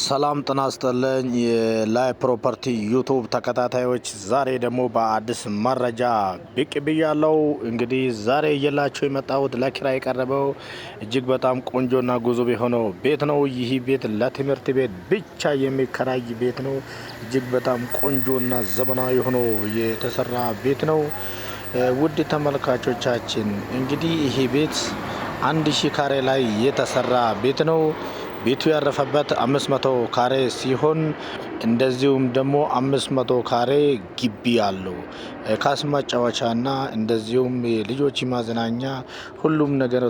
ሰላም ጤና ይስጥልኝ የላይ ፕሮፐርቲ ዩቲዩብ ተከታታዮች፣ ዛሬ ደግሞ በአዲስ መረጃ ብቅ ብያለሁ። እንግዲህ ዛሬ እየላችሁ የመጣሁት ለኪራይ የቀረበው እጅግ በጣም ቆንጆና ጉዙብ የሆነው ቤት ነው። ይህ ቤት ለትምህርት ቤት ብቻ የሚከራይ ቤት ነው። እጅግ በጣም ቆንጆና ዘመናዊ ሆኖ የተሰራ ቤት ነው። ውድ ተመልካቾቻችን እንግዲህ ይህ ቤት 1000 ካሬ ላይ የተሰራ ቤት ነው። ቤቱ ያረፈበት 500 ካሬ ሲሆን እንደዚሁም ደግሞ 500 ካሬ ግቢ አለው። ካስ ማጫወቻና እንደዚሁም የልጆች ማዝናኛ ሁሉም ነገር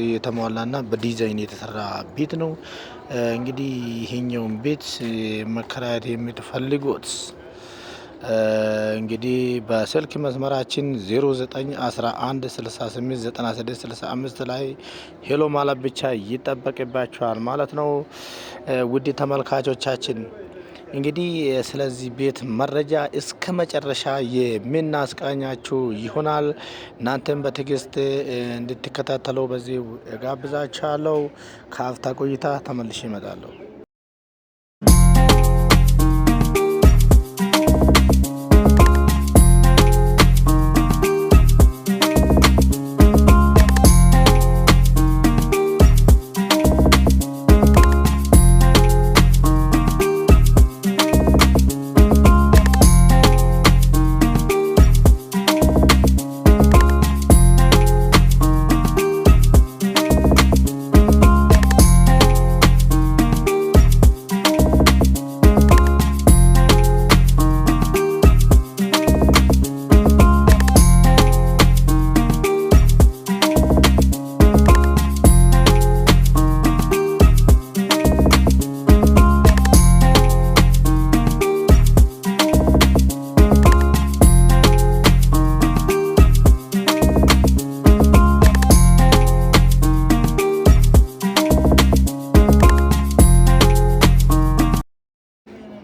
የተሟላና በዲዛይን የተሰራ ቤት ነው። እንግዲህ ይሄኛውን ቤት መከራየት የምትፈልጉት እንግዲህ በስልክ መስመራችን 0911689665 ላይ ሄሎ ማለት ብቻ ይጠበቅባችኋል ማለት ነው። ውድ ተመልካቾቻችን እንግዲህ ስለዚህ ቤት መረጃ እስከ መጨረሻ የምናስቃኛችሁ ይሆናል። እናንተም በትዕግስት እንድትከታተሉ በዚህ ጋብዛችኋለሁ። ከአፍታ ቆይታ ተመልሼ እመጣለሁ።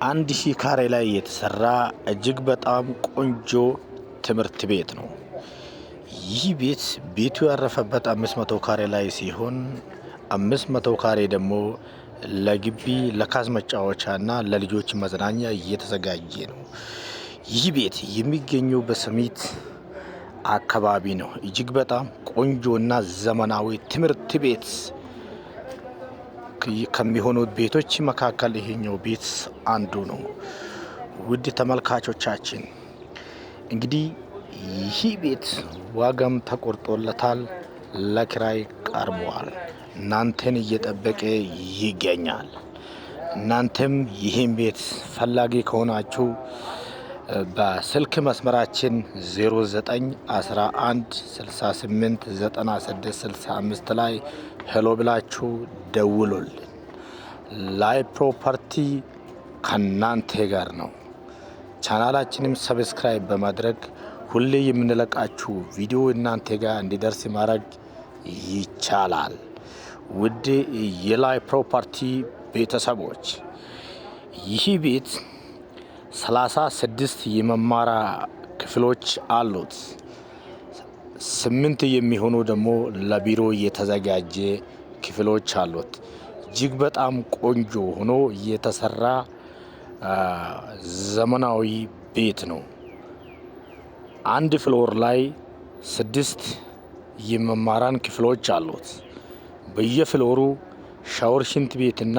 አንድ ሺህ ካሬ ላይ የተሰራ እጅግ በጣም ቆንጆ ትምህርት ቤት ነው። ይህ ቤቱ ያረፈበት 500 ካሬ ላይ ሲሆን 500 ካሬ ደግሞ ለግቢ ለካስ መጫወቻና ለልጆች መዝናኛ እየተዘጋጀ ነው። ይህ ቤት የሚገኘው በሰሚት አካባቢ ነው። እጅግ በጣም ቆንጆና ዘመናዊ ትምህርት ቤት ከሚሆኑት ቤቶች መካከል ይሄኛው ቤት አንዱ ነው። ውድ ተመልካቾቻችን እንግዲህ ይህ ቤት ዋጋም ተቆርጦለታል፣ ለኪራይ ቀርቧል። እናንተን እየጠበቀ ይገኛል። እናንተም ይህን ቤት ፈላጊ ከሆናችሁ በስልክ መስመራችን 0911689665 ላይ ሄሎ ብላችሁ ደውሉልን። ላይ ፕሮፐርቲ ከናንተ ጋር ነው። ቻናላችንም ሰብስክራይብ በማድረግ ሁሌ የምንለቃችሁ ቪዲዮ እናንተ ጋር እንዲደርስ ማድረግ ይቻላል። ውድ የላይ ፕሮፐርቲ ቤተሰቦች ይህ ቤት 36 የመማሪያ ክፍሎች አሉት። 8 የሚሆኑ ደግሞ ለቢሮ የተዘጋጀ ክፍሎች አሉት። እጅግ በጣም ቆንጆ ሆኖ የተሰራ ዘመናዊ ቤት ነው። አንድ ፍሎር ላይ 6 የመማሪያ ክፍሎች አሉት። በየፍሎሩ ሻወር፣ ሽንት ቤትና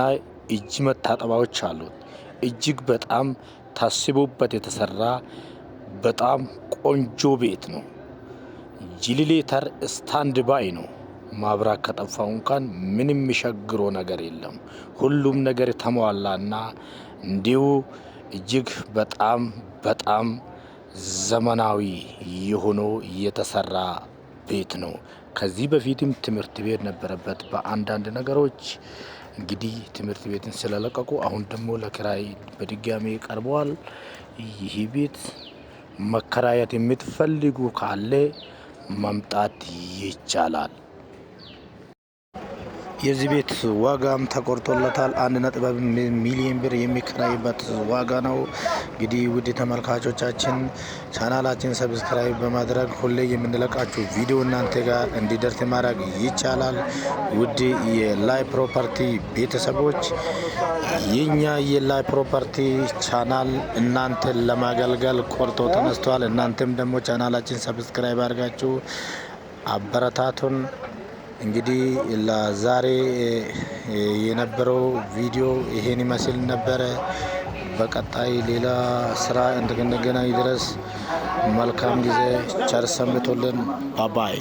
እጅ መታጠቢያዎች አሉት። እጅግ በጣም ታስቦበት የተሰራ በጣም ቆንጆ ቤት ነው። ጂሊሌተር ስታንድ ባይ ነው። ማብራት ከጠፋው እንኳን ምንም የሚሸግረው ነገር የለም። ሁሉም ነገር ተሟላና እንዲሁ እጅግ በጣም ዘመናዊ የሆነ የተሰራ ቤት ነው። ከዚህ በፊትም ትምህርት ቤት ነበረበት በአንዳንድ ነገሮች እንግዲህ ትምህርት ቤትን ስለለቀቁ አሁን ደግሞ ለኪራይ በድጋሚ ቀርቧል። ይህ ቤት መከራየት የምትፈልጉ ካለ መምጣት ይቻላል። የዚህ ቤት ዋጋም ተቆርጦለታል። 1.1 ሚሊዮን ብር የሚከራይበት ዋጋ ነው። እንግዲህ ውድ ተመልካቾቻችን ቻናላችን ሰብስክራይብ በማድረግ ሁሌ የምንለቃችሁ ቪዲዮ እናንተ ጋር እንዲደርስ ማድረግ ይቻላል። ውድ የላይ ፕሮፐርቲ ቤተሰቦች የኛ የላይ ፕሮፐርቲ ቻናል እናንተን ለማገልገል ቆርጦ ተነስቷል። እናንተም ደግሞ ቻናላችን ሰብስክራይብ አድርጋችሁ አበረታቱን። እንግዲህ ለዛሬ የነበረው ቪዲዮ ይሄን ይመስል ነበረ። በቀጣይ ሌላ ስራ እንድንገናኝ ድረስ መልካም ጊዜ፣ ቸር ሰንብቱልን። ባባይ